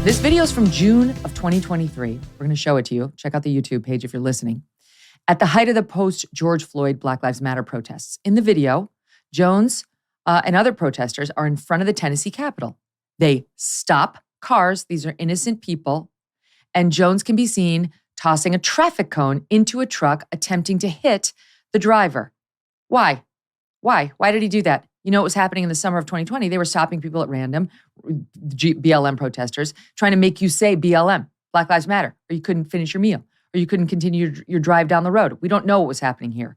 This video is from June of 2023. We're going to show it to you. Check out the YouTube page if you're listening. At the height of the post-George Floyd Black Lives Matter protests. In the video, Jones and other protesters are in front of the Tennessee Capitol. They stop cars. These are innocent people. And Jones can be seen tossing a traffic cone into a truck, attempting to hit the driver. Why? Why did he do that? You know what was happening in the summer of 2020? They were stopping people at random, BLM protesters, trying to make you say BLM, Black Lives Matter, or you couldn't finish your meal, or you couldn't continue your drive down the road. We don't know what was happening here.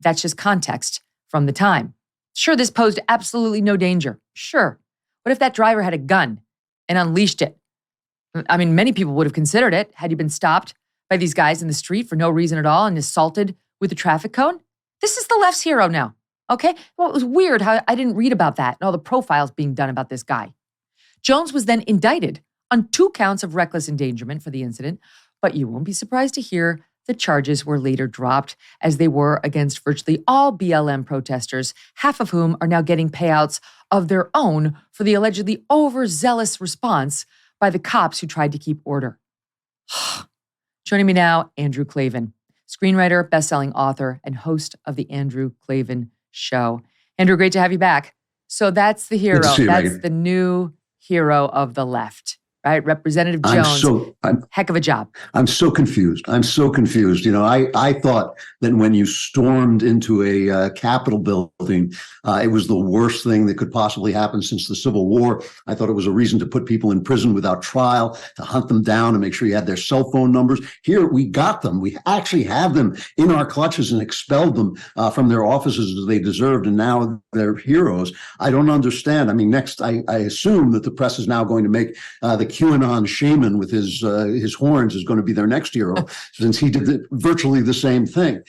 That's just context from the time. Sure, this posed absolutely no danger. Sure. What if that driver had a gun and unleashed it? I mean, many people would have considered it had you been stopped by these guys in the street for no reason at all and assaulted with a traffic cone. This is the left's hero now. Okay? Well, it was weird how I didn't read about that and all the profiles being done about this guy. Jones was then indicted on 2 counts of reckless endangerment for the incident, but you won't be surprised to hear the charges were later dropped, as they were against virtually all BLM protesters, half of whom are now getting payouts of their own for the allegedly overzealous response by the cops who tried to keep order. Joining me now, Andrew Klavan, screenwriter, best-selling author, and host of the Andrew Klavan Show. Andrew, great to have you back. So that's the hero. That's Megyn. The new hero of the left, right? Representative Jones. Heck of a job. I'm so confused. You know, I thought that when you stormed into a Capitol building, it was the worst thing that could possibly happen since the Civil War. I thought it was a reason to put people in prison without trial, to hunt them down and make sure you had their cell phone numbers. Here, we got them. We actually have them in our clutches and expelled them from their offices as they deserved, and now they're heroes. I don't understand. I mean, next, I assume that the press is now going to make the QAnon shaman with his horns is going to be their next hero, since he did virtually the same thing.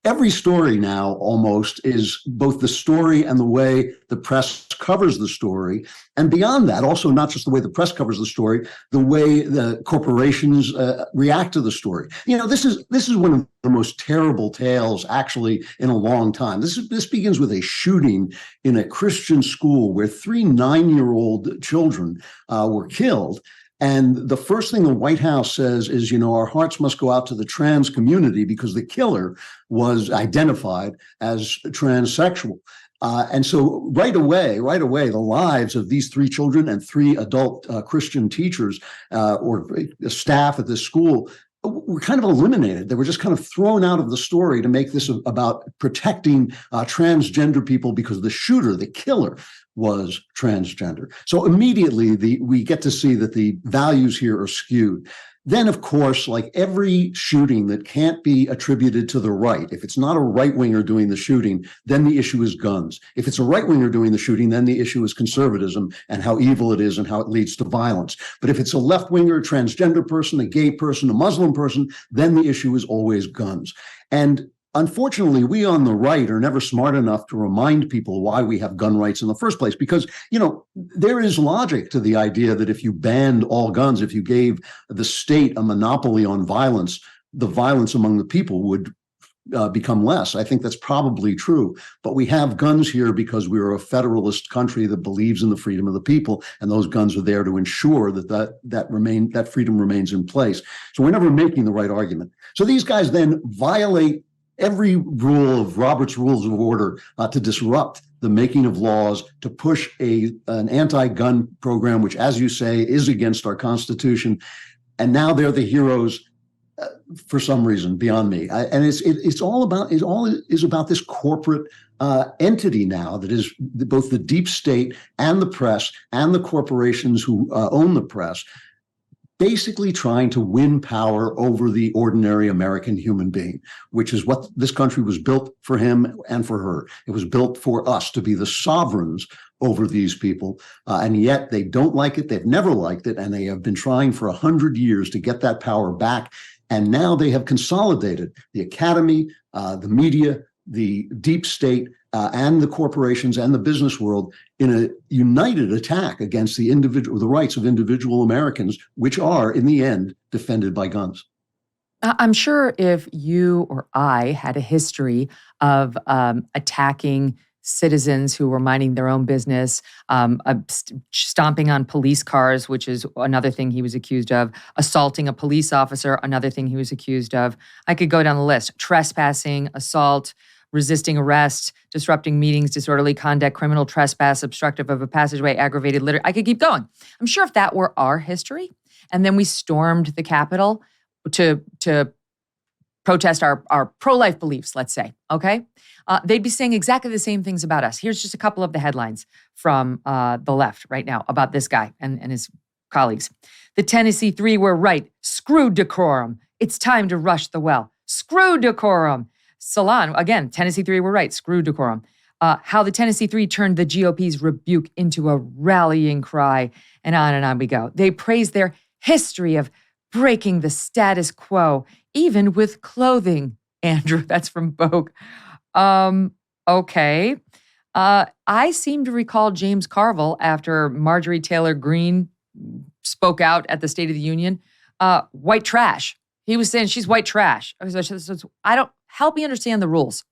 Every story now almost is both the story and the way the press covers the story. And beyond that, also not just the way the press covers the story, the way the corporations react to the story. You know, this is one of the most terrible tales actually in a long time. This begins with a shooting in a Christian school where 3 9-year-old children were killed. And the first thing the White House says is, you know, our hearts must go out to the trans community because the killer was identified as transsexual. And so right away, the lives of these 3 children and 3 adult Christian teachers or staff at this school were kind of eliminated. They were just kind of thrown out of the story to make this about protecting transgender people because the shooter, the killer, was transgender. So immediately we get to see that the values here are skewed. Then, of course, like every shooting that can't be attributed to the right, if it's not a right-winger doing the shooting, then the issue is guns. If it's a right-winger doing the shooting, then the issue is conservatism and how evil it is and how it leads to violence. But if it's a left-winger, transgender person, a gay person, a Muslim person, then the issue is always guns. And unfortunately, we on the right are never smart enough to remind people why we have gun rights in the first place, because, you know, there is logic to the idea that if you banned all guns, if you gave the state a monopoly on violence, the violence among the people would become less. I think that's probably true. But we have guns here because we're a federalist country that believes in the freedom of the people, and those guns are there to ensure that freedom remains in place. So we're never making the right argument. So these guys then violate every rule of Robert's Rules of Order to disrupt the making of laws, to push an anti-gun program, which, as you say, is against our Constitution. And now they're the heroes for some reason beyond me. And it's all about this corporate entity now that is both the deep state and the press and the corporations who own the press, basically trying to win power over the ordinary American human being, which is what this country was built for him and for her. It was built for us to be the sovereigns over these people. And yet they don't like it. They've never liked it. And they have been trying for 100 years to get that power back. And now they have consolidated the academy, the media, the deep state, and the corporations and the business world in a united attack against the rights of individual Americans, which are, in the end, defended by guns. I'm sure if you or I had a history of attacking citizens who were minding their own business, stomping on police cars, which is another thing he was accused of, assaulting a police officer, another thing he was accused of. I could go down the list: trespassing, assault, resisting arrest, disrupting meetings, disorderly conduct, criminal trespass, obstructive of a passageway, aggravated litter. I could keep going. I'm sure if that were our history, and then we stormed the Capitol to protest our pro-life beliefs, let's say, okay? They'd be saying exactly the same things about us. Here's just a couple of the headlines from the left right now about this guy and his colleagues. The Tennessee-3 were right. Screw decorum. It's time to rush the well. Screw decorum. Salon, again, Tennessee-3 were right. Screw decorum. How the Tennessee-3 turned the GOP's rebuke into a rallying cry, and on we go. They praised their history of breaking the status quo, even with clothing. Andrew, that's from Vogue. Okay. I seem to recall James Carville, after Marjorie Taylor Greene spoke out at the State of the Union, white trash. He was saying she's white trash. I don't, help me understand the rules.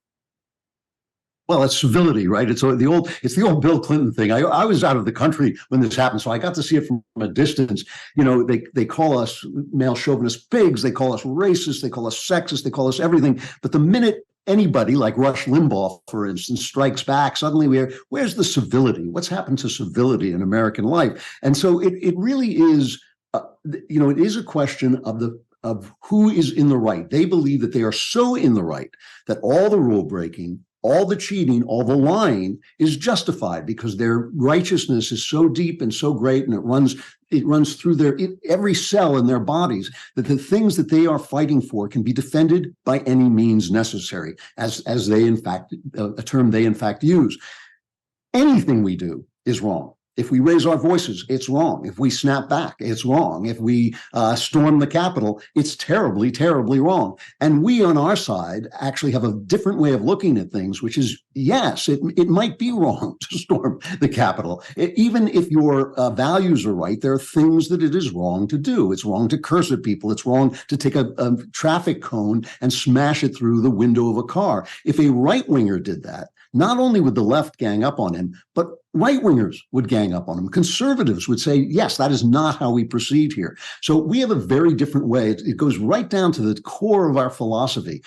Well, it's civility, right? It's the old Bill Clinton thing. I was out of the country when this happened, so I got to see it from a distance. You know, they call us male chauvinist pigs, they call us racist, they call us sexist, they call us everything. But the minute anybody like Rush Limbaugh, for instance, strikes back, suddenly where's the civility? What's happened to civility in American life? And so it really is, it is a question of who is in the right. They believe that they are so in the right that all the rule breaking, all the cheating, all the lying is justified because their righteousness is so deep and so great, and it runs through every cell in their bodies, that the things that they are fighting for can be defended by any means necessary, as they in fact, a term they in fact use. Anything we do is wrong. If we raise our voices, it's wrong. If we snap back, it's wrong. If we storm the Capitol, it's terribly, terribly wrong. And we on our side actually have a different way of looking at things, which is, yes, it might be wrong to storm the Capitol. Even if your values are right, there are things that it is wrong to do. It's wrong to curse at people. It's wrong to take a traffic cone and smash it through the window of a car. If a right-winger did that, not only would the left gang up on him, but right-wingers would gang up on him. Conservatives would say, yes, that is not how we proceed here. So we have a very different way. It goes right down to the core of our philosophy,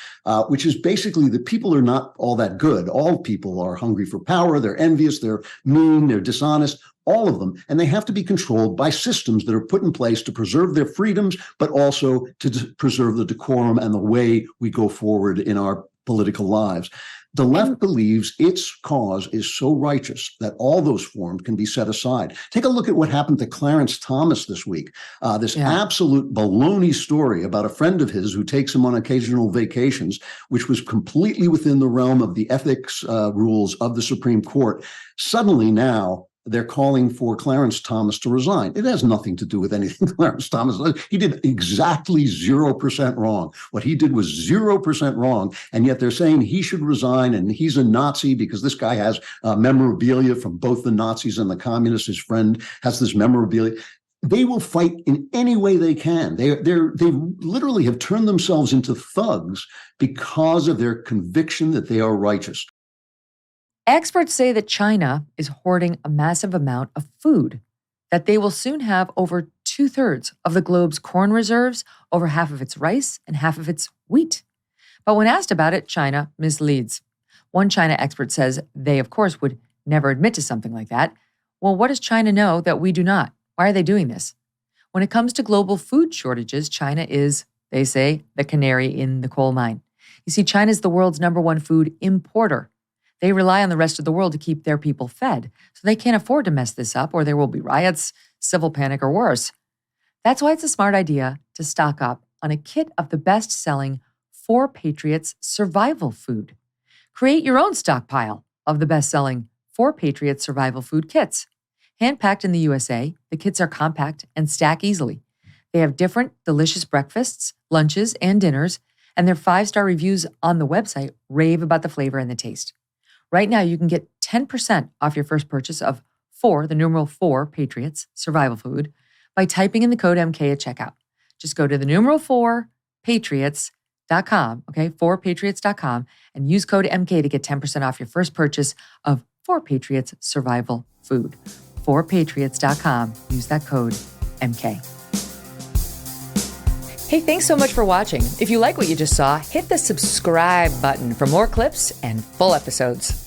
which is basically that people are not all that good. All people are hungry for power. They're envious. They're mean. They're dishonest. All of them. And they have to be controlled by systems that are put in place to preserve their freedoms, but also to preserve the decorum and the way we go forward in our political lives. The left believes its cause is so righteous that all those forms can be set aside. Take a look at what happened to Clarence Thomas this week. Absolute baloney story about a friend of his who takes him on occasional vacations, which was completely within the realm of the ethics rules of the Supreme Court. Suddenly now, they're calling for Clarence Thomas to resign. It has nothing to do with anything Clarence Thomas does. He did exactly 0% wrong. What he did was 0% wrong, and yet they're saying he should resign, and he's a Nazi because this guy has memorabilia from both the Nazis and the communists. His friend has this memorabilia. They will fight in any way they can. They literally have turned themselves into thugs because of their conviction that they are righteous. Experts say that China is hoarding a massive amount of food, that they will soon have over 2/3 of the globe's corn reserves, over half of its rice, and half of its wheat. But when asked about it, China misleads. One China expert says they, of course, would never admit to something like that. Well, what does China know that we do not? Why are they doing this? When it comes to global food shortages, China is, they say, the canary in the coal mine. You see, China is the world's #1 food importer. They rely on the rest of the world to keep their people fed, so they can't afford to mess this up or there will be riots, civil panic, or worse. That's why it's a smart idea to stock up on a kit of the best-selling 4 Patriots survival food. Create your own stockpile of the best-selling 4 Patriots survival food kits. Hand-packed in the USA, the kits are compact and stack easily. They have different delicious breakfasts, lunches, and dinners, and their 5-star reviews on the website rave about the flavor and the taste. Right now, you can get 10% off your first purchase of 4, the numeral 4 Patriots survival food by typing in the code MK at checkout. Just go to the numeral 4 Patriots okay, 4patriots.com, and use code MK to get 10% off your first purchase of 4Patriots Survival Food. 4patriots.com. Use that code MK. Hey, thanks so much for watching. If you like what you just saw, hit the subscribe button for more clips and full episodes.